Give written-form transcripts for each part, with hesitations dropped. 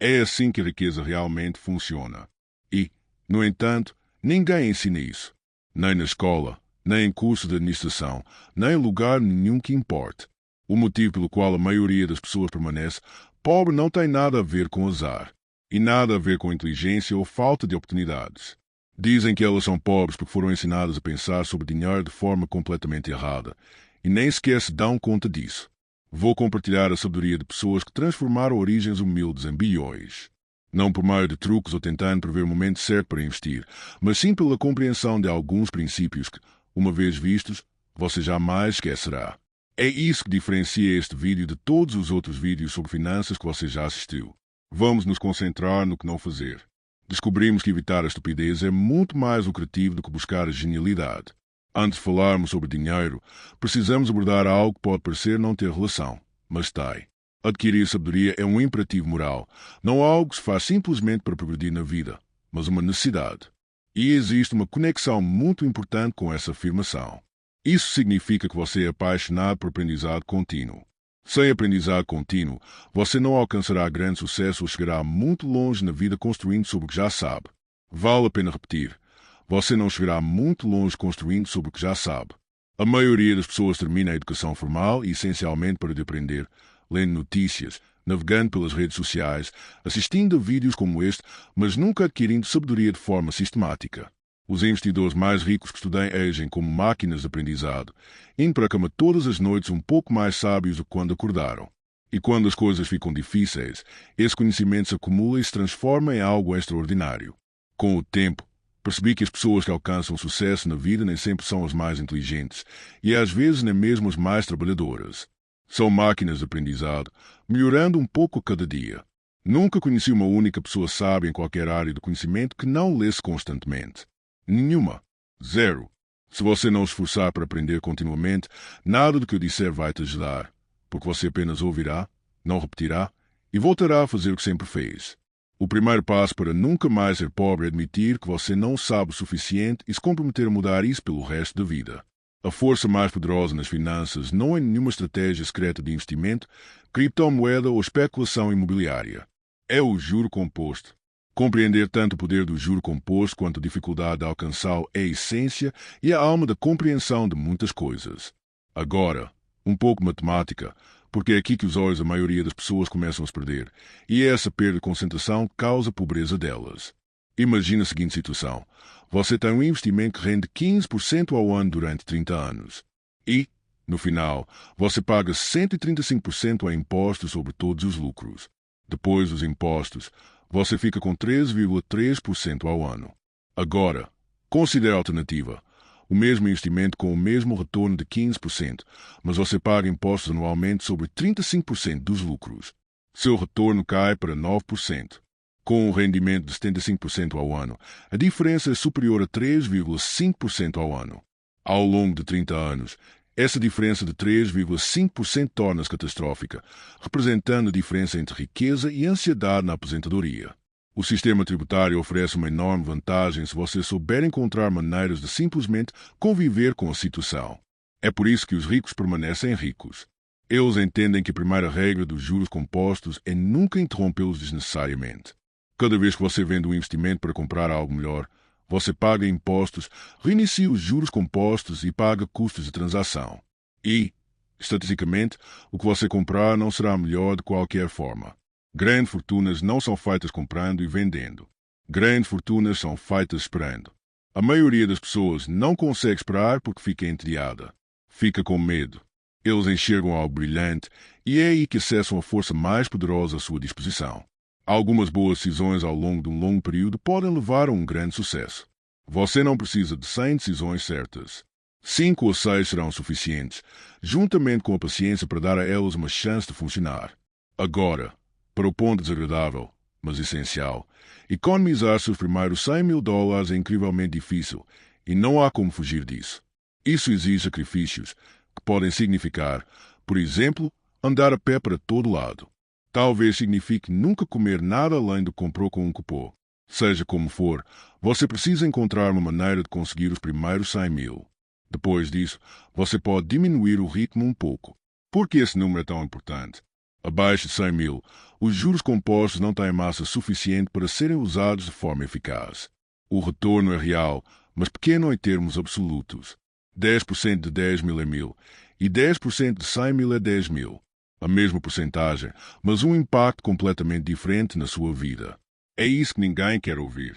É assim que a riqueza realmente funciona. E, no entanto, ninguém ensina isso. Nem na escola, nem em curso de administração, nem em lugar nenhum que importe. O motivo pelo qual a maioria das pessoas permanece pobre não tem nada a ver com azar, e nada a ver com inteligência ou falta de oportunidades. Dizem que elas são pobres porque foram ensinadas a pensar sobre dinheiro de forma completamente errada, e nem sequer se dão conta disso. Vou compartilhar a sabedoria de pessoas que transformaram origens humildes em bilhões. Não por meio de truques ou tentando prever o momento certo para investir, mas sim pela compreensão de alguns princípios que, uma vez vistos, você jamais esquecerá. É isso que diferencia este vídeo de todos os outros vídeos sobre finanças que você já assistiu. Vamos nos concentrar no que não fazer. Descobrimos que evitar a estupidez é muito mais lucrativo do que buscar a genialidade. Antes de falarmos sobre dinheiro, precisamos abordar algo que pode parecer não ter relação, mas tem. Adquirir sabedoria é um imperativo moral, não algo que se faz simplesmente para progredir na vida, mas uma necessidade. E existe uma conexão muito importante com essa afirmação. Isso significa que você é apaixonado por aprendizado contínuo. Sem aprendizado contínuo, você não alcançará grande sucesso ou chegará muito longe na vida construindo sobre o que já sabe. Vale a pena repetir. Você não chegará muito longe construindo sobre o que já sabe. A maioria das pessoas termina a educação formal e essencialmente para de aprender, lendo notícias, navegando pelas redes sociais, assistindo a vídeos como este, mas nunca adquirindo sabedoria de forma sistemática. Os investidores mais ricos que estudei agem como máquinas de aprendizado, indo para a cama todas as noites um pouco mais sábios do que quando acordaram. E quando as coisas ficam difíceis, esse conhecimento se acumula e se transforma em algo extraordinário. Com o tempo, percebi que as pessoas que alcançam sucesso na vida nem sempre são as mais inteligentes, e às vezes nem mesmo as mais trabalhadoras. São máquinas de aprendizado, melhorando um pouco cada dia. Nunca conheci uma única pessoa sábia em qualquer área do conhecimento que não lesse constantemente. Nenhuma. Zero. Se você não se esforçar para aprender continuamente, nada do que eu disser vai te ajudar, porque você apenas ouvirá, não repetirá e voltará a fazer o que sempre fez. O primeiro passo para nunca mais ser pobre é admitir que você não sabe o suficiente e se comprometer a mudar isso pelo resto da vida. A força mais poderosa nas finanças não é nenhuma estratégia secreta de investimento, criptomoeda ou especulação imobiliária. É o juro composto. Compreender tanto o poder do juro composto quanto a dificuldade de alcançá-lo é a essência e a alma da compreensão de muitas coisas. Agora, um pouco de matemática, porque é aqui que os olhos da maioria das pessoas começam a se perder, e essa perda de concentração causa a pobreza delas. Imagina a seguinte situação. Você tem um investimento que rende 15% ao ano durante 30 anos. E, no final, você paga 135% em impostos sobre todos os lucros. Depois dos impostos, você fica com 3,3% ao ano. Agora, considere a alternativa. O mesmo investimento com o mesmo retorno de 15%, mas você paga impostos anualmente sobre 35% dos lucros. Seu retorno cai para 9%. Com um rendimento de 75% ao ano, a diferença é superior a 3,5% ao ano. Ao longo de 30 anos, essa diferença de 3,5% torna-se catastrófica, representando a diferença entre riqueza e ansiedade na aposentadoria. O sistema tributário oferece uma enorme vantagem se você souber encontrar maneiras de simplesmente conviver com a situação. É por isso que os ricos permanecem ricos. Eles entendem que a primeira regra dos juros compostos é nunca interrompê-los desnecessariamente. Cada vez que você vende um investimento para comprar algo melhor, você paga impostos, reinicia os juros compostos e paga custos de transação. E, estatisticamente, o que você comprar não será melhor de qualquer forma. Grandes fortunas não são feitas comprando e vendendo. Grandes fortunas são feitas esperando. A maioria das pessoas não consegue esperar porque fica entediada. Fica com medo. Eles enxergam algo brilhante e é aí que acessam a força mais poderosa à sua disposição. Algumas boas decisões ao longo de um longo período podem levar a um grande sucesso. Você não precisa de 100 decisões certas. 5 ou 6 serão suficientes, juntamente com a paciência para dar a elas uma chance de funcionar. Agora, para o ponto desagradável, mas essencial, economizar seus primeiros $100.000 é incrivelmente difícil e não há como fugir disso. Isso exige sacrifícios, que podem significar, por exemplo, andar a pé para todo lado. Talvez signifique nunca comer nada além do que comprou com um cupom. Seja como for, você precisa encontrar uma maneira de conseguir os primeiros 100.000. Depois disso, você pode diminuir o ritmo um pouco. Por que esse número é tão importante? Abaixo de 100 mil, os juros compostos não têm massa suficiente para serem usados de forma eficaz. O retorno é real, mas pequeno em termos absolutos. 10% de 10 mil é 1000 e 10% de 100 mil é 10 mil. A mesma porcentagem, mas um impacto completamente diferente na sua vida. É isso que ninguém quer ouvir.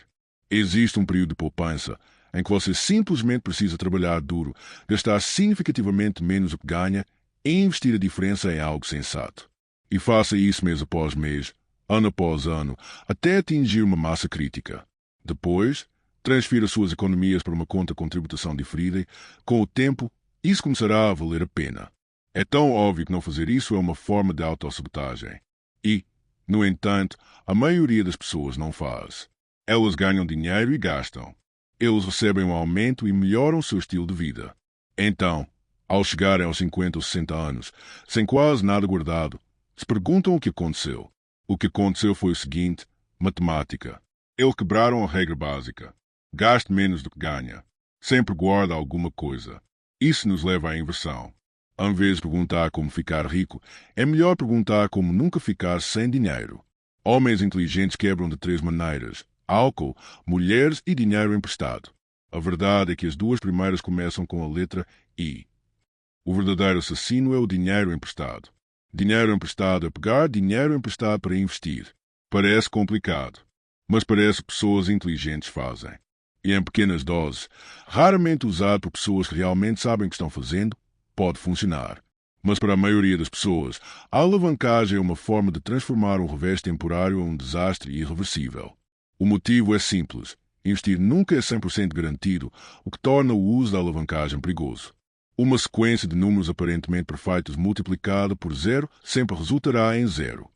Existe um período de poupança em que você simplesmente precisa trabalhar duro, gastar significativamente menos do que ganha e investir a diferença em algo sensato. E faça isso mês após mês, ano após ano, até atingir uma massa crítica. Depois, transfira suas economias para uma conta com tributação diferida e, com o tempo, isso começará a valer a pena. É tão óbvio que não fazer isso é uma forma de autossabotagem. E, no entanto, a maioria das pessoas não faz. Elas ganham dinheiro e gastam. Eles recebem um aumento e melhoram seu estilo de vida. Então, ao chegarem aos 50 ou 60 anos, sem quase nada guardado, se perguntam o que aconteceu. O que aconteceu foi o seguinte: matemática. Eles quebraram a regra básica. Gaste menos do que ganha. Sempre guarda alguma coisa. Isso nos leva à inversão. Em vez de perguntar como ficar rico, é melhor perguntar como nunca ficar sem dinheiro. Homens inteligentes quebram de 3 maneiras: álcool, mulheres e dinheiro emprestado. A verdade é que as duas primeiras começam com a letra I. O verdadeiro assassino é o dinheiro emprestado. Dinheiro emprestado é pegar dinheiro emprestado para investir. Parece complicado, mas parece que pessoas inteligentes fazem. E em pequenas doses, raramente usado por pessoas que realmente sabem o que estão fazendo, pode funcionar. Mas para a maioria das pessoas, a alavancagem é uma forma de transformar um revés temporário em um desastre irreversível. O motivo é simples. Investir nunca é 100% garantido, o que torna o uso da alavancagem perigoso. Uma sequência de números aparentemente perfeitos multiplicada por zero sempre resultará em zero.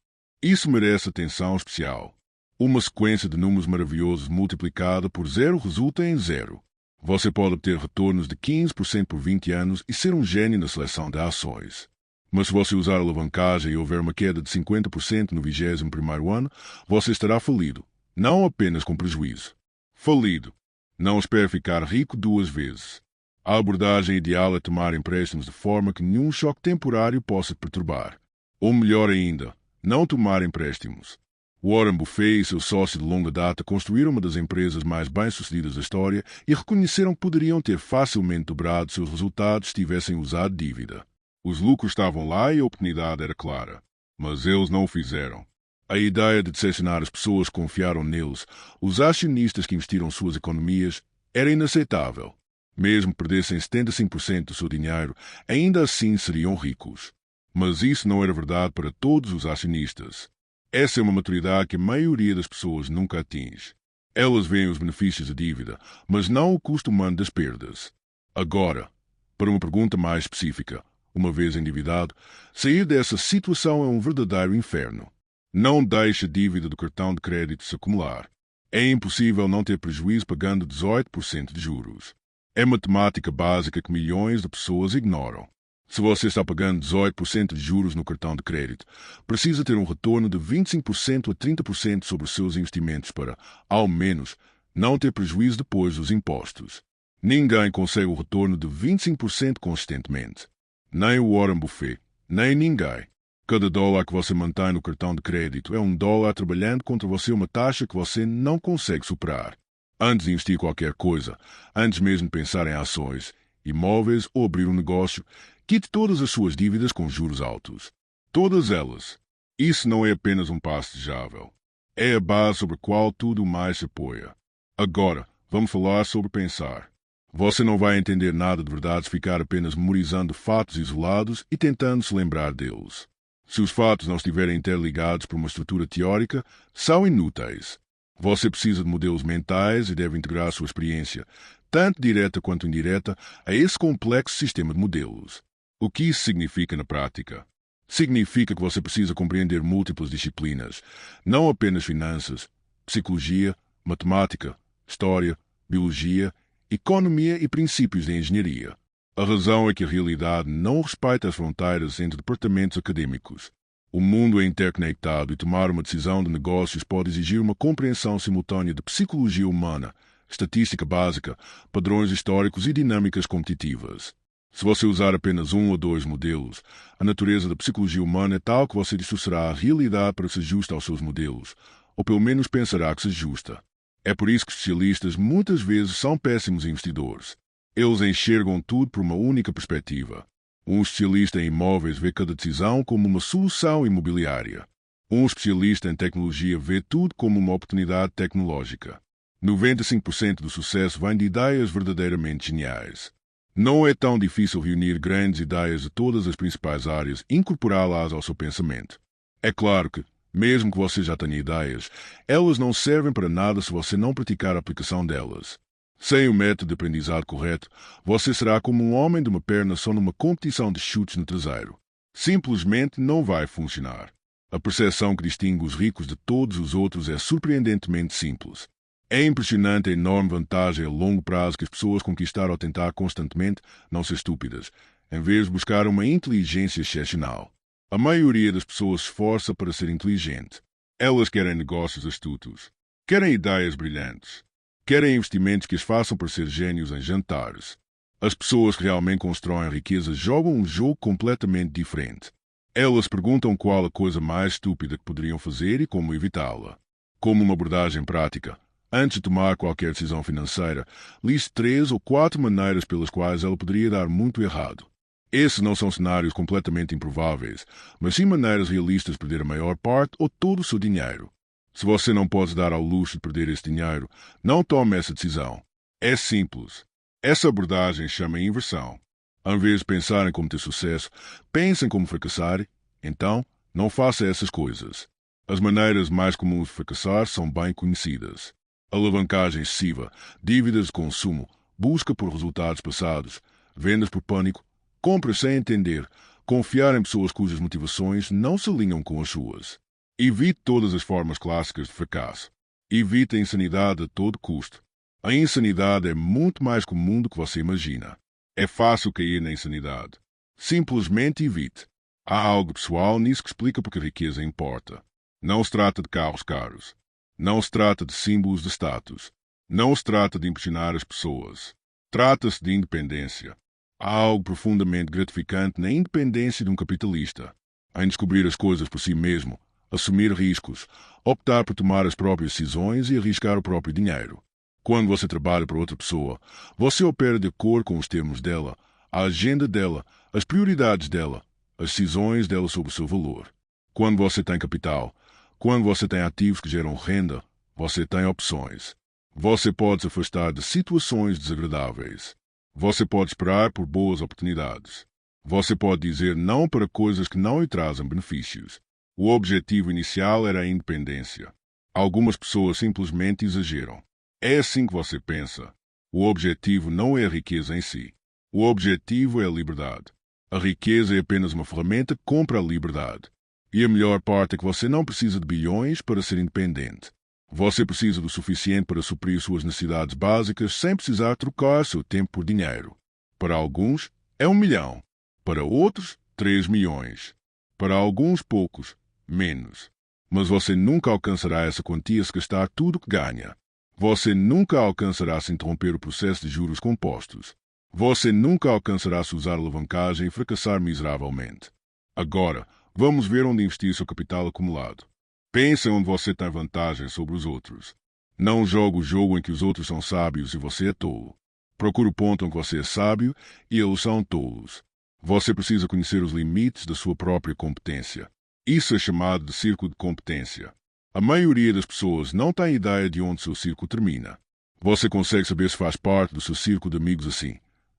Isso merece atenção especial. Uma sequência de números maravilhosos multiplicada por zero resulta em zero. Você pode obter retornos de 15% por 20 anos e ser um gênio na seleção de ações. Mas se você usar a alavancagem e houver uma queda de 50% no 21º ano, você estará falido, não apenas com prejuízo. Falido. Não espere ficar rico 2 vezes. A abordagem ideal é tomar empréstimos de forma que nenhum choque temporário possa perturbar. Ou melhor ainda, não tomar empréstimos. Warren Buffett e seu sócio de longa data construíram uma das empresas mais bem-sucedidas da história e reconheceram que poderiam ter facilmente dobrado seus resultados se tivessem usado dívida. Os lucros estavam lá e a oportunidade era clara. Mas eles não o fizeram. A ideia de decepcionar as pessoas que confiaram neles, os acionistas que investiram suas economias, era inaceitável. Mesmo que perdessem 75% do seu dinheiro, ainda assim seriam ricos. Mas isso não era verdade para todos os acionistas. Essa é uma maturidade que a maioria das pessoas nunca atinge. Elas veem os benefícios da dívida, mas não o custo humano das perdas. Agora, para uma pergunta mais específica, uma vez endividado, sair dessa situação é um verdadeiro inferno. Não deixe a dívida do cartão de crédito se acumular. É impossível não ter prejuízo pagando 18% de juros. É matemática básica que milhões de pessoas ignoram. Se você está pagando 18% de juros no cartão de crédito, precisa ter um retorno de 25% a 30% sobre os seus investimentos para, ao menos, não ter prejuízo depois dos impostos. Ninguém consegue o retorno de 25% consistentemente. Nem o Warren Buffett, nem ninguém. Cada dólar que você mantém no cartão de crédito é um dólar trabalhando contra você uma taxa que você não consegue superar. Antes de investir qualquer coisa, antes mesmo de pensar em ações, imóveis ou abrir um negócio, quite todas as suas dívidas com juros altos. Todas elas. Isso não é apenas um passo desejável. É a base sobre a qual tudo mais se apoia. Agora, vamos falar sobre pensar. Você não vai entender nada de verdade se ficar apenas memorizando fatos isolados e tentando se lembrar deles. Se os fatos não estiverem interligados por uma estrutura teórica, são inúteis. Você precisa de modelos mentais e deve integrar sua experiência, tanto direta quanto indireta, a esse complexo sistema de modelos. O que isso significa na prática? Significa que você precisa compreender múltiplas disciplinas, não apenas finanças, psicologia, matemática, história, biologia, economia e princípios de engenharia. A razão é que a realidade não respeita as fronteiras entre departamentos acadêmicos. O mundo é interconectado e tomar uma decisão de negócios pode exigir uma compreensão simultânea de psicologia humana, estatística básica, padrões históricos e dinâmicas competitivas. Se você usar apenas um ou dois modelos, a natureza da psicologia humana é tal que você distorcerá a realidade para ser justa aos seus modelos, ou pelo menos pensará que seja justa. É por isso que especialistas muitas vezes são péssimos investidores. Eles enxergam tudo por uma única perspectiva. Um especialista em imóveis vê cada decisão como uma solução imobiliária. Um especialista em tecnologia vê tudo como uma oportunidade tecnológica. 95% do sucesso vem de ideias verdadeiramente geniais. Não é tão difícil reunir grandes ideias de todas as principais áreas e incorporá-las ao seu pensamento. É claro que, mesmo que você já tenha ideias, elas não servem para nada se você não praticar a aplicação delas. Sem o método de aprendizado correto, você será como um homem de uma perna só numa competição de chutes no traseiro. Simplesmente não vai funcionar. A percepção que distingue os ricos de todos os outros é surpreendentemente simples. É impressionante a enorme vantagem a longo prazo que as pessoas conquistaram ao tentar constantemente não ser estúpidas, em vez de buscar uma inteligência excepcional. A maioria das pessoas se esforça para ser inteligente. Elas querem negócios astutos, querem ideias brilhantes, querem investimentos que as façam parecer gênios em jantares. As pessoas que realmente constroem riqueza jogam um jogo completamente diferente. Elas perguntam qual a coisa mais estúpida que poderiam fazer e como evitá-la. Como uma abordagem prática, antes de tomar qualquer decisão financeira, liste 3 ou 4 maneiras pelas quais ela poderia dar muito errado. Esses não são cenários completamente improváveis, mas sim maneiras realistas de perder a maior parte ou todo o seu dinheiro. Se você não pode dar ao luxo de perder esse dinheiro, não tome essa decisão. É simples. Essa abordagem chama inversão. Ao invés de pensar em como ter sucesso, pense em como fracassar. Então, não faça essas coisas. As maneiras mais comuns de fracassar são bem conhecidas. Alavancagem excessiva, dívidas de consumo, busca por resultados passados, vendas por pânico, compras sem entender, confiar em pessoas cujas motivações não se alinham com as suas. Evite todas as formas clássicas de fracasso. Evite a insanidade a todo custo. A insanidade é muito mais comum do que você imagina. É fácil cair na insanidade. Simplesmente evite. Há algo pessoal nisso que explica porque a riqueza importa. Não se trata de carros caros. Não se trata de símbolos de status. Não se trata de impressionar as pessoas. Trata-se de independência. Há algo profundamente gratificante na independência de um capitalista. Em descobrir as coisas por si mesmo, assumir riscos, optar por tomar as próprias decisões e arriscar o próprio dinheiro. Quando você trabalha para outra pessoa, você opera de acordo com os termos dela, a agenda dela, as prioridades dela, as decisões dela sobre o seu valor. Quando você tem capital, quando você tem ativos que geram renda, você tem opções. Você pode se afastar de situações desagradáveis. Você pode esperar por boas oportunidades. Você pode dizer não para coisas que não lhe trazem benefícios. O objetivo inicial era a independência. Algumas pessoas simplesmente exageram. É assim que você pensa. O objetivo não é a riqueza em si. O objetivo é a liberdade. A riqueza é apenas uma ferramenta que compra a liberdade. E a melhor parte é que você não precisa de bilhões para ser independente. Você precisa do suficiente para suprir suas necessidades básicas sem precisar trocar seu tempo por dinheiro. Para alguns, é 1 milhão. Para outros, 3 milhões. Para alguns poucos, menos. Mas você nunca alcançará essa quantia se gastar tudo o que ganha. Você nunca alcançará se interromper o processo de juros compostos. Você nunca alcançará se usar alavancagem e fracassar miseravelmente. Agora, vamos ver onde investir seu capital acumulado. Pense onde você tem vantagem sobre os outros. Não jogue o jogo em que os outros são sábios e você é tolo. Procure o ponto em que você é sábio e eles são tolos. Você precisa conhecer os limites da sua própria competência. Isso é chamado de círculo de competência. A maioria das pessoas não tem ideia de onde seu círculo termina. Você consegue saber se faz parte do seu círculo de amigos assim.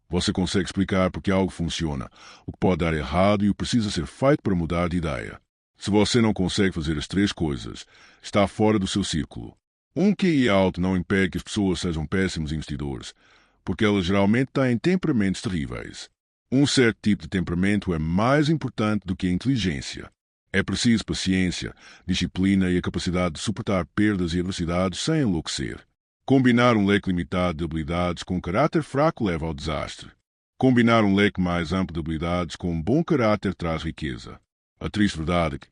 Você consegue explicar porque algo funciona, o que pode dar errado e o que precisa ser feito para mudar de ideia. Se você não consegue fazer as 3 coisas, está fora do seu círculo. Um QI alto não impede que as pessoas sejam péssimos investidores, porque elas geralmente têm temperamentos terríveis. Um certo tipo de temperamento é mais importante do que a inteligência. É preciso paciência, disciplina e a capacidade de suportar perdas e adversidades sem enlouquecer. Combinar um leque limitado de habilidades com um caráter fraco leva ao desastre. Combinar um leque mais amplo de habilidades com um bom caráter traz riqueza. A triste verdade é que,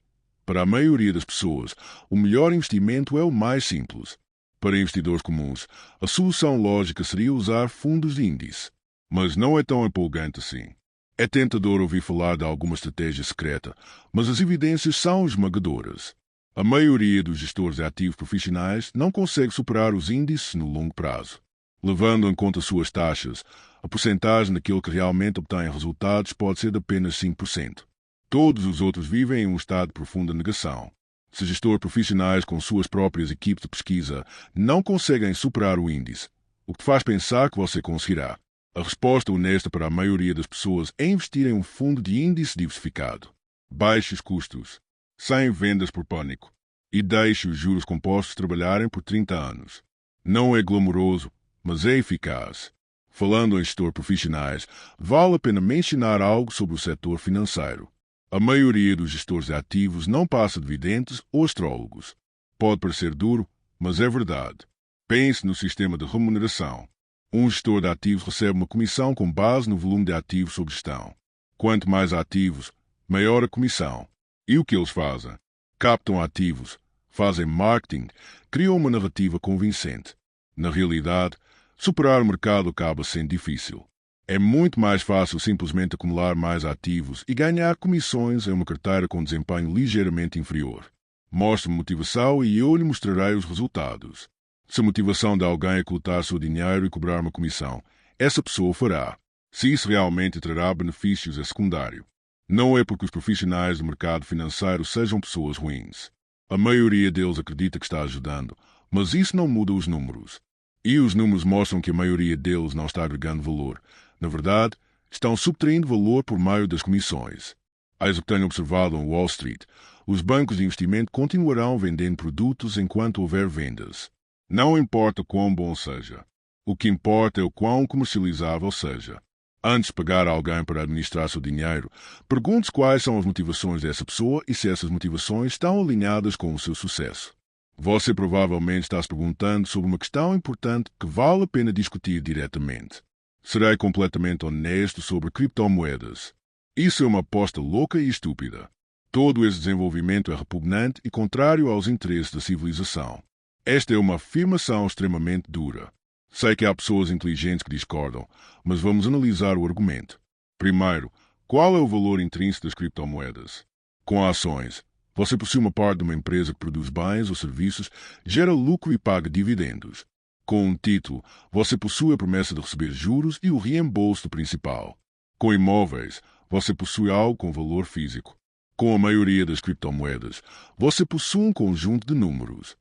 para a maioria das pessoas, o melhor investimento é o mais simples. Para investidores comuns, a solução lógica seria usar fundos de índice. mas não é tão empolgante assim. É tentador ouvir falar de alguma estratégia secreta, mas as evidências são esmagadoras. A maioria dos gestores ativos profissionais não consegue superar os índices no longo prazo. Levando em conta suas taxas, a porcentagem daquilo que realmente obtém resultados pode ser de apenas 5%. Todos os outros vivem em um estado de profunda negação. Se gestores profissionais com suas próprias equipes de pesquisa não conseguem superar o índice, o que te faz pensar que você conseguirá? A resposta honesta para a maioria das pessoas é investir em um fundo de índice diversificado. Baixos custos, sem vendas por pânico, e deixe os juros compostos trabalharem por 30 anos. Não é glamouroso, mas é eficaz. Falando em gestores profissionais, vale a pena mencionar algo sobre o setor financeiro. A maioria dos gestores ativos não passa de videntes ou astrólogos. Pode parecer duro, mas é verdade. Pense no sistema de remuneração. Um gestor de ativos recebe uma comissão com base no volume de ativos sob gestão. Quanto mais ativos, maior a comissão. E o que eles fazem? Captam ativos, fazem marketing, criam uma narrativa convincente. Na realidade, superar o mercado acaba sendo difícil. É muito mais fácil simplesmente acumular mais ativos e ganhar comissões em uma carteira com desempenho ligeiramente inferior. Mostre-me motivação e eu lhe mostrarei os resultados. Se a motivação de alguém é coletar seu dinheiro e cobrar uma comissão, essa pessoa o fará. Se isso realmente trará benefícios, é secundário. Não é porque os profissionais do mercado financeiro sejam pessoas ruins. A maioria deles acredita que está ajudando, mas isso não muda os números. E os números mostram que a maioria deles não está agregando valor. Na verdade, estão subtraindo valor por meio das comissões. Eis o que tenho observado em Wall Street. Os bancos de investimento continuarão vendendo produtos enquanto houver vendas. Não importa quão bom seja. O que importa é o quão comercializável seja. Antes de pagar alguém para administrar seu dinheiro, pergunte-se quais são as motivações dessa pessoa e se essas motivações estão alinhadas com o seu sucesso. Você provavelmente está se perguntando sobre uma questão importante que vale a pena discutir diretamente. Serei completamente honesto sobre criptomoedas. Isso é uma aposta louca e estúpida. Todo esse desenvolvimento é repugnante e contrário aos interesses da civilização. Esta é uma afirmação extremamente dura. Sei que há pessoas inteligentes que discordam, mas vamos analisar o argumento. Primeiro, qual é o valor intrínseco das criptomoedas? Com ações, você possui uma parte de uma empresa que produz bens ou serviços, gera lucro e paga dividendos. Com um título, você possui a promessa de receber juros e o reembolso do principal. Com imóveis, você possui algo com valor físico. Com a maioria das criptomoedas, você possui um conjunto de números.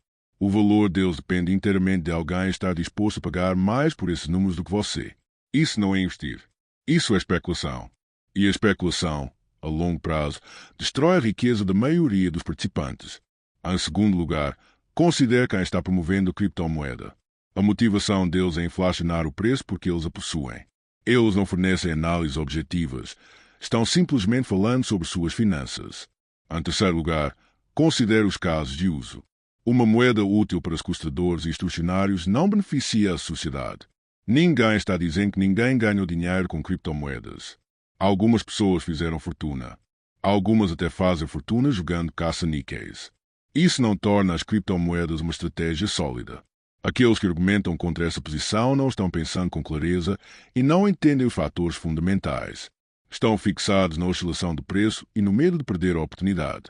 O valor deles depende inteiramente de alguém estar disposto a pagar mais por esses números do que você. Isso não é investir. Isso é especulação. E a especulação, a longo prazo, destrói a riqueza da maioria dos participantes. Em segundo lugar, considere quem está promovendo a criptomoeda. A motivação deles é inflacionar o preço porque eles a possuem. Eles não fornecem análises objetivas. Estão simplesmente falando sobre suas finanças. Em terceiro lugar, considere os casos de uso. Uma moeda útil para sequestradores e extorsionários não beneficia a sociedade. Ninguém está dizendo que ninguém ganha dinheiro com criptomoedas. Algumas pessoas fizeram fortuna. Algumas até fazem fortuna jogando caça-níqueis. Isso não torna as criptomoedas uma estratégia sólida. Aqueles que argumentam contra essa posição não estão pensando com clareza e não entendem os fatores fundamentais. Estão fixados na oscilação do preço e no medo de perder a oportunidade.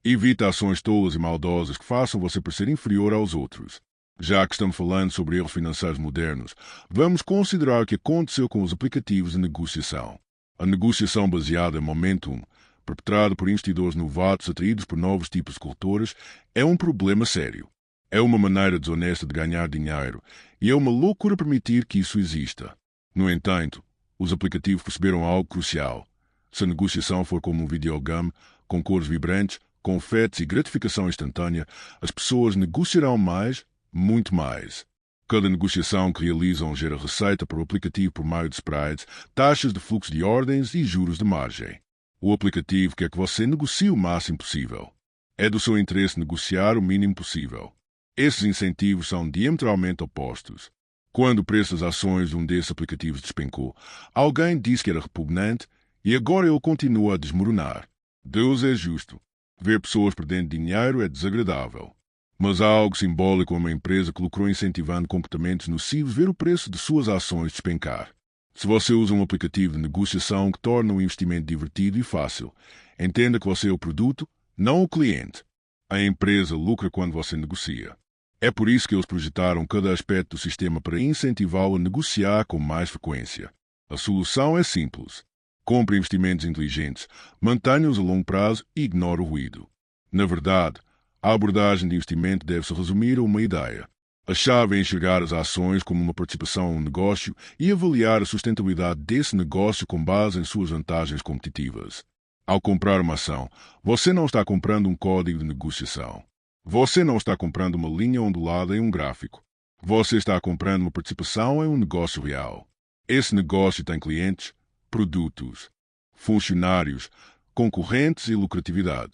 Evite ações tolas e maldosas que façam você parecer inferior aos outros. Já que estamos falando sobre erros financeiros modernos, vamos considerar o que aconteceu com os aplicativos de negociação. A negociação baseada em momentum, perpetrada por investidores novatos atraídos por novos tipos de corretoras, é um problema sério. É uma maneira desonesta de ganhar dinheiro e é uma loucura permitir que isso exista. No entanto, os aplicativos perceberam algo crucial. Se a negociação for como um videogame, com cores vibrantes, confetes e gratificação instantânea, as pessoas negociarão mais, muito mais. Cada negociação que realizam gera receita para o aplicativo por meio de spreads, taxas de fluxo de ordens e juros de margem. O aplicativo quer que você negocie o máximo possível. É do seu interesse negociar o mínimo possível. Esses incentivos são diametralmente opostos. Quando o preço das ações de um desses aplicativos despencou, alguém disse que era repugnante e agora ele continua a desmoronar. Deus é justo. Ver pessoas perdendo dinheiro é desagradável. Mas há algo simbólico a uma empresa que lucrou incentivando comportamentos nocivos ver o preço de suas ações despencar. Se você usa um aplicativo de negociação que torna o investimento divertido e fácil, entenda que você é o produto, não o cliente. A empresa lucra quando você negocia. É por isso que eles projetaram cada aspecto do sistema para incentivá-lo a negociar com mais frequência. A solução é simples. Compre investimentos inteligentes, mantenha-os a longo prazo e ignore o ruído. Na verdade, a abordagem de investimento deve-se resumir a uma ideia. A chave é enxergar as ações como uma participação em um negócio e avaliar a sustentabilidade desse negócio com base em suas vantagens competitivas. Ao comprar uma ação, você não está comprando um código de negociação. Você não está comprando uma linha ondulada em um gráfico. Você está comprando uma participação em um negócio real. Esse negócio tem clientes, produtos, funcionários, concorrentes e lucratividade.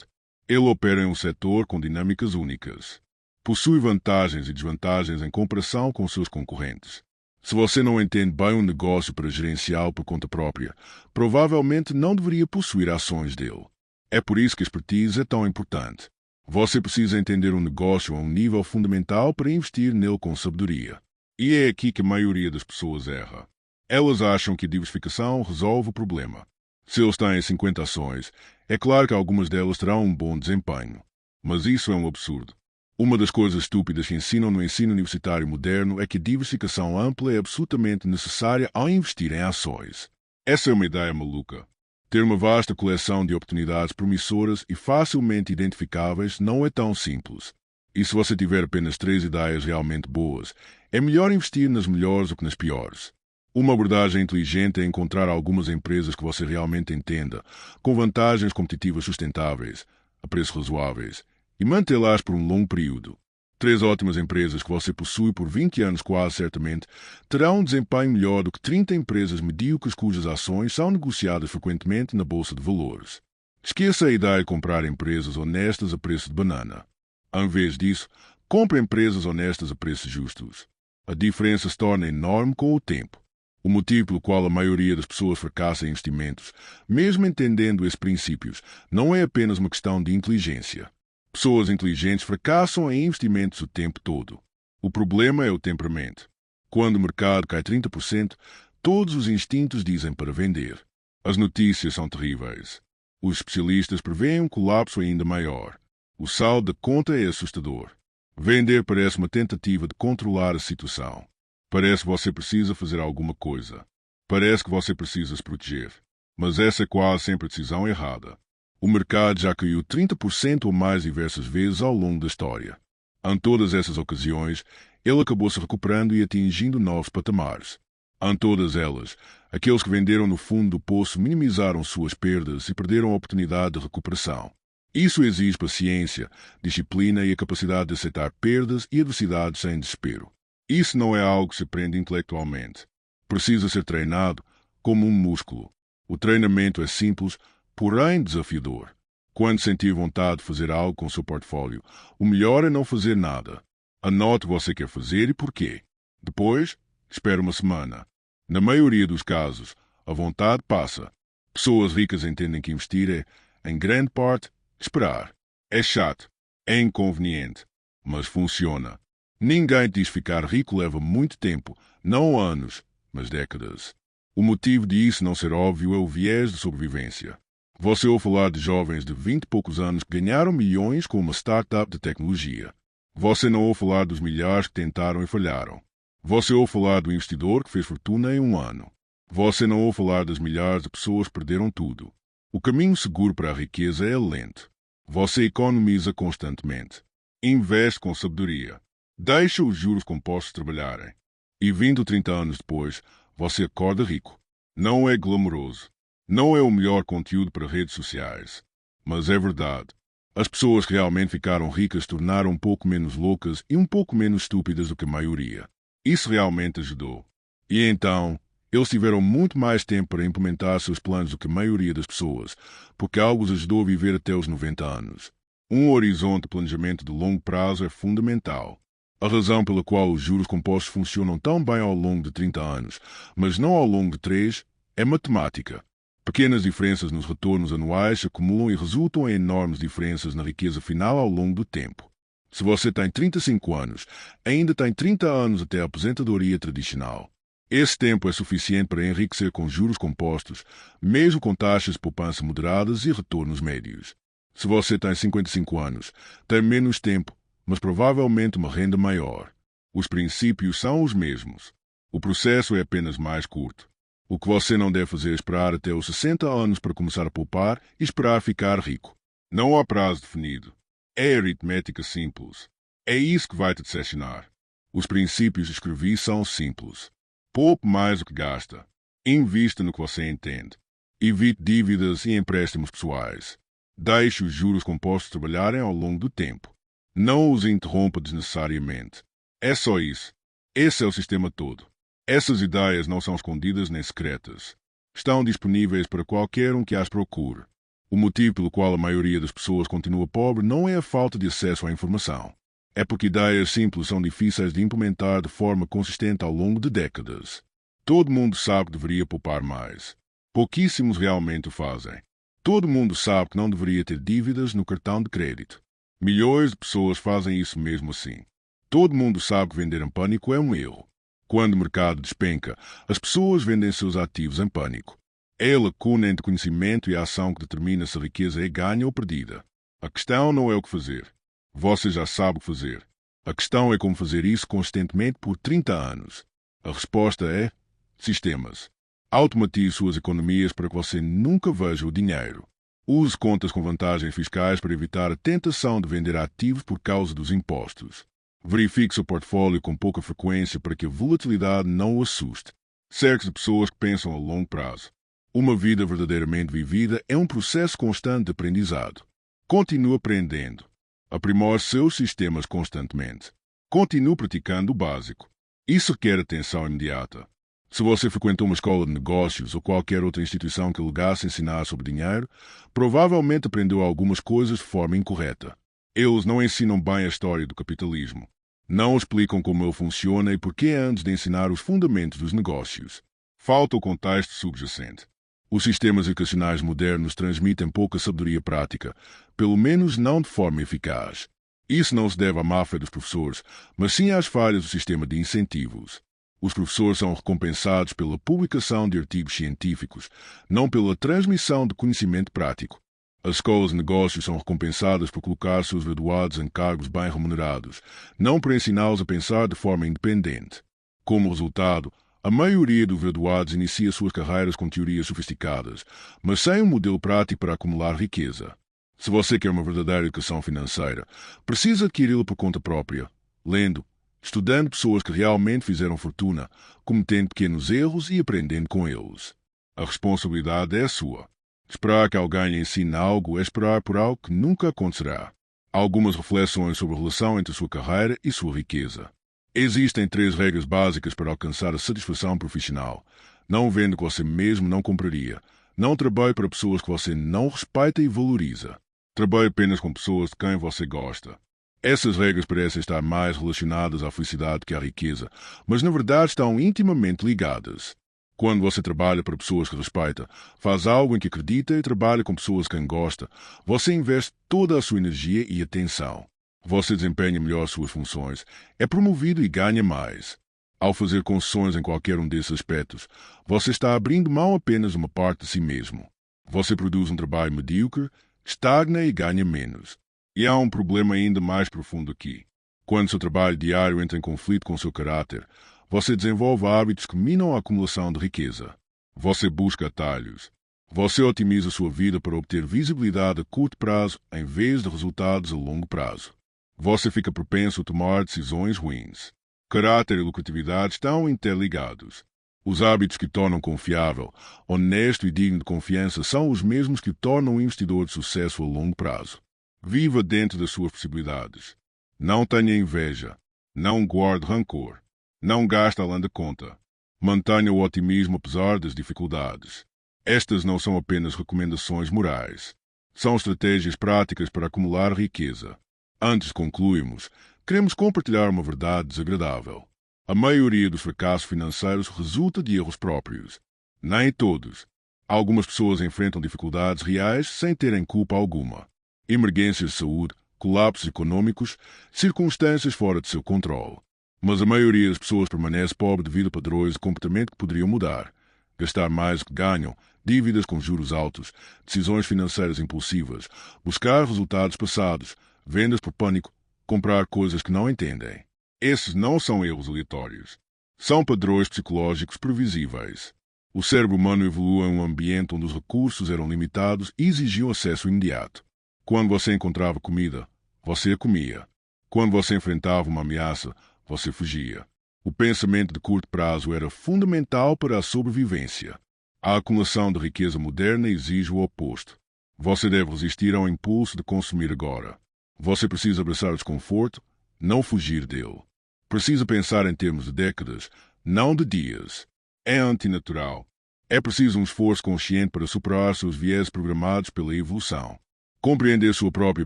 Ele opera em um setor com dinâmicas únicas. Possui vantagens e desvantagens em comparação com seus concorrentes. Se você não entende bem um negócio para gerenciá-lo por conta própria, provavelmente não deveria possuir ações dele. É por isso que a expertise é tão importante. Você precisa entender um negócio a um nível fundamental para investir nele com sabedoria. E é aqui que a maioria das pessoas erra. Elas acham que a diversificação resolve o problema. Se eles têm 50 ações, é claro que algumas delas terão um bom desempenho. Mas isso é um absurdo. Uma das coisas estúpidas que ensinam no ensino universitário moderno é que a diversificação ampla é absolutamente necessária ao investir em ações. Essa é uma ideia maluca. Ter uma vasta coleção de oportunidades promissoras e facilmente identificáveis não é tão simples. E se você tiver apenas 3 ideias realmente boas, é melhor investir nas melhores do que nas piores. Uma abordagem inteligente é encontrar algumas empresas que você realmente entenda, com vantagens competitivas sustentáveis, a preços razoáveis, e mantê-las por um longo período. 3 ótimas empresas que você possui por 20 anos quase certamente terão um desempenho melhor do que 30 empresas medíocres cujas ações são negociadas frequentemente na Bolsa de Valores. Esqueça a ideia de comprar empresas honestas a preço de banana. Em vez disso, compre empresas honestas a preços justos. A diferença se torna enorme com o tempo. O motivo pelo qual a maioria das pessoas fracassa em investimentos, mesmo entendendo esses princípios, não é apenas uma questão de inteligência. Pessoas inteligentes fracassam em investimentos o tempo todo. O problema é o temperamento. Quando o mercado cai 30%, todos os instintos dizem para vender. As notícias são terríveis. Os especialistas preveem um colapso ainda maior. O saldo da conta é assustador. Vender parece uma tentativa de controlar a situação. Parece que você precisa fazer alguma coisa. Parece que você precisa se proteger. Mas essa é quase sempre a decisão errada. O mercado já caiu 30% ou mais diversas vezes ao longo da história. Em todas essas ocasiões, ele acabou se recuperando e atingindo novos patamares. Em todas elas, aqueles que venderam no fundo do poço minimizaram suas perdas e perderam a oportunidade de recuperação. Isso exige paciência, disciplina e a capacidade de aceitar perdas e adversidades sem desespero. Isso não é algo que se aprende intelectualmente. Precisa ser treinado como um músculo. O treinamento é simples, porém desafiador. Quando sentir vontade de fazer algo com seu portfólio, o melhor é não fazer nada. Anote o que você quer fazer e porquê. Depois, espere uma semana. Na maioria dos casos, a vontade passa. Pessoas ricas entendem que investir é, em grande parte, esperar. É chato, é inconveniente, mas funciona. Ninguém diz ficar rico leva muito tempo, não anos, mas décadas. O motivo disso não ser óbvio é o viés de sobrevivência. Você ouve falar de jovens de 20 e poucos anos que ganharam milhões com uma startup de tecnologia. Você não ouve falar dos milhares que tentaram e falharam. Você ouve falar do investidor que fez fortuna em um ano. Você não ouve falar das milhares de pessoas que perderam tudo. O caminho seguro para a riqueza é lento. Você economiza constantemente. Investe com sabedoria. Deixa os juros compostos trabalharem. E 20 ou 30 anos depois, você acorda rico. Não é glamouroso. Não é o melhor conteúdo para redes sociais. Mas é verdade. As pessoas que realmente ficaram ricas se tornaram um pouco menos loucas e um pouco menos estúpidas do que a maioria. Isso realmente ajudou. E então, eles tiveram muito mais tempo para implementar seus planos do que a maioria das pessoas, porque algo os ajudou a viver até os 90 anos. Um horizonte de planejamento de longo prazo é fundamental. A razão pela qual os juros compostos funcionam tão bem ao longo de 30 anos, mas não ao longo de 3, é matemática. Pequenas diferenças nos retornos anuais se acumulam e resultam em enormes diferenças na riqueza final ao longo do tempo. Se você tem 35 anos, ainda tem 30 anos até a aposentadoria tradicional. Esse tempo é suficiente para enriquecer com juros compostos, mesmo com taxas de poupança moderadas e retornos médios. Se você tem 55 anos, tem menos tempo, mas provavelmente uma renda maior. Os princípios são os mesmos. O processo é apenas mais curto. O que você não deve fazer é esperar até os 60 anos para começar a poupar e esperar ficar rico. Não há prazo definido. É aritmética simples. É isso que vai te decepcionar. Os princípios que escrevi são simples. Poupe mais do que gasta. Invista no que você entende. Evite dívidas e empréstimos pessoais. Deixe os juros compostos trabalharem ao longo do tempo. Não os interrompa desnecessariamente. É só isso. Esse é o sistema todo. Essas ideias não são escondidas nem secretas. Estão disponíveis para qualquer um que as procure. O motivo pelo qual a maioria das pessoas continua pobre não é a falta de acesso à informação. É porque ideias simples são difíceis de implementar de forma consistente ao longo de décadas. Todo mundo sabe que deveria poupar mais. Pouquíssimos realmente o fazem. Todo mundo sabe que não deveria ter dívidas no cartão de crédito. Milhões de pessoas fazem isso mesmo assim. Todo mundo sabe que vender em pânico é um erro. Quando o mercado despenca, as pessoas vendem seus ativos em pânico. É a lacuna entre conhecimento e a ação que determina se a riqueza é ganha ou perdida. A questão não é o que fazer. Você já sabe o que fazer. A questão é como fazer isso consistentemente por 30 anos. A resposta é sistemas. Automatize suas economias para que você nunca veja o dinheiro. Use contas com vantagens fiscais para evitar a tentação de vender ativos por causa dos impostos. Verifique seu portfólio com pouca frequência para que a volatilidade não o assuste. Cerque-se de pessoas que pensam a longo prazo. Uma vida verdadeiramente vivida é um processo constante de aprendizado. Continue aprendendo. Aprimore seus sistemas constantemente. Continue praticando o básico. Isso requer atenção imediata. Se você frequentou uma escola de negócios ou qualquer outra instituição que alegasse ensinar sobre dinheiro, provavelmente aprendeu algumas coisas de forma incorreta. Eles não ensinam bem a história do capitalismo. Não explicam como ele funciona e por que antes de ensinar os fundamentos dos negócios. Falta o contexto subjacente. Os sistemas educacionais modernos transmitem pouca sabedoria prática, pelo menos não de forma eficaz. Isso não se deve à má-fé dos professores, mas sim às falhas do sistema de incentivos. Os professores são recompensados pela publicação de artigos científicos, não pela transmissão de conhecimento prático. As escolas de negócios são recompensadas por colocar seus graduados em cargos bem remunerados, não por ensiná-los a pensar de forma independente. Como resultado, a maioria dos graduados inicia suas carreiras com teorias sofisticadas, mas sem um modelo prático para acumular riqueza. Se você quer uma verdadeira educação financeira, precisa adquiri-la por conta própria, lendo, estudando pessoas que realmente fizeram fortuna, cometendo pequenos erros e aprendendo com eles. A responsabilidade é sua. Esperar que alguém ensine algo é esperar por algo que nunca acontecerá. Algumas reflexões sobre a relação entre sua carreira e sua riqueza. Existem 3 regras básicas para alcançar a satisfação profissional. Não venda o que você mesmo não compraria. Não trabalhe para pessoas que você não respeita e valoriza. Trabalhe apenas com pessoas de quem você gosta. Essas regras parecem estar mais relacionadas à felicidade que à riqueza, mas na verdade estão intimamente ligadas. Quando você trabalha para pessoas que respeita, faz algo em que acredita e trabalha com pessoas de quem gosta, você investe toda a sua energia e atenção. Você desempenha melhor suas funções, é promovido e ganha mais. Ao fazer concessões em qualquer um desses aspectos, você está abrindo mão apenas de uma parte de si mesmo. Você produz um trabalho medíocre, estagna e ganha menos. E há um problema ainda mais profundo aqui. Quando seu trabalho diário entra em conflito com seu caráter, você desenvolve hábitos que minam a acumulação de riqueza. Você busca atalhos. Você otimiza sua vida para obter visibilidade a curto prazo em vez de resultados a longo prazo. Você fica propenso a tomar decisões ruins. Caráter e lucratividade estão interligados. Os hábitos que o tornam confiável, honesto e digno de confiança são os mesmos que o tornam um investidor de sucesso a longo prazo. Viva dentro das suas possibilidades. Não tenha inveja. Não guarde rancor. Não gaste além da conta. Mantenha o otimismo apesar das dificuldades. Estas não são apenas recomendações morais. São estratégias práticas para acumular riqueza. Antes de concluirmos, queremos compartilhar uma verdade desagradável. A maioria dos fracassos financeiros resulta de erros próprios. Nem todos. Algumas pessoas enfrentam dificuldades reais sem terem culpa alguma. Emergências de saúde, colapsos econômicos, circunstâncias fora de seu controle. Mas a maioria das pessoas permanece pobre devido a padrões de comportamento que poderiam mudar. Gastar mais do que ganham, dívidas com juros altos, decisões financeiras impulsivas, buscar resultados passados, vendas por pânico, comprar coisas que não entendem. Esses não são erros aleatórios. São padrões psicológicos previsíveis. O cérebro humano evoluiu em um ambiente onde os recursos eram limitados e exigiam acesso imediato. Quando você encontrava comida, você a comia. Quando você enfrentava uma ameaça, você fugia. O pensamento de curto prazo era fundamental para a sobrevivência. A acumulação de riqueza moderna exige o oposto. Você deve resistir ao impulso de consumir agora. Você precisa abraçar o desconforto, não fugir dele. Precisa pensar em termos de décadas, não de dias. É antinatural. É preciso um esforço consciente para superar seus viés programados pela evolução. Compreender sua própria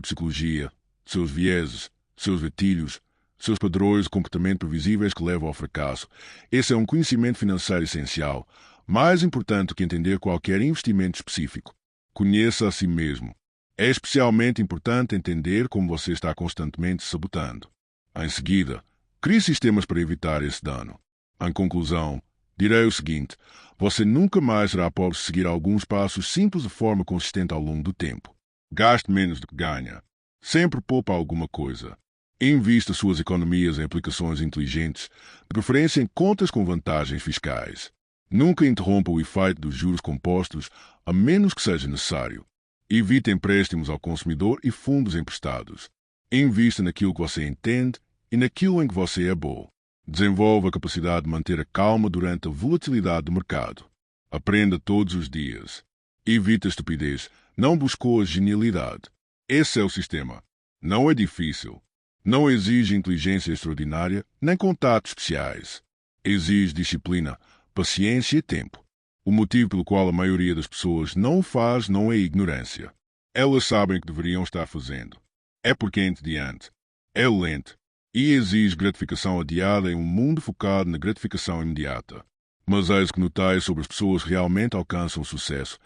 psicologia, seus vieses, seus gatilhos, seus padrões de comportamento previsíveis que levam ao fracasso. Esse é um conhecimento financeiro essencial, mais importante que entender qualquer investimento específico. Conheça a si mesmo. É especialmente importante entender como você está constantemente se sabotando. Em seguida, crie sistemas para evitar esse dano. Em conclusão, direi o seguinte: você nunca mais será pobre se seguir alguns passos simples de forma consistente ao longo do tempo. Gaste menos do que ganha. Sempre poupa alguma coisa. Invista suas economias em aplicações inteligentes, de preferência em contas com vantagens fiscais. Nunca interrompa o efeito dos juros compostos, a menos que seja necessário. Evite empréstimos ao consumidor e fundos emprestados. Invista naquilo que você entende e naquilo em que você é bom. Desenvolva a capacidade de manter a calma durante a volatilidade do mercado. Aprenda todos os dias. Evite a estupidez. Não buscou a genialidade. Esse é o sistema. Não é difícil. Não exige inteligência extraordinária nem contatos especiais. Exige disciplina, paciência e tempo. O motivo pelo qual a maioria das pessoas não o faz não é ignorância. Elas sabem o que deveriam estar fazendo. É porque é entediante, é lento e exige gratificação adiada em um mundo focado na gratificação imediata. Mas eis que notai sobre as pessoas que realmente alcançam sucesso.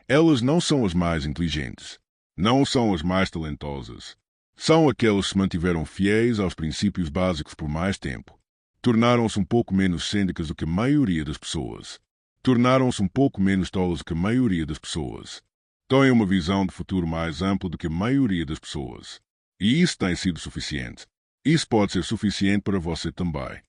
Elas não são as mais inteligentes. Não são as mais talentosas. São aqueles que se mantiveram fiéis aos princípios básicos por mais tempo. Tornaram-se um pouco menos cênicas do que a maioria das pessoas. Tornaram-se um pouco menos tolas do que a maioria das pessoas. Têm uma visão de futuro mais ampla do que a maioria das pessoas. E isso tem sido suficiente. Isso pode ser suficiente para você também.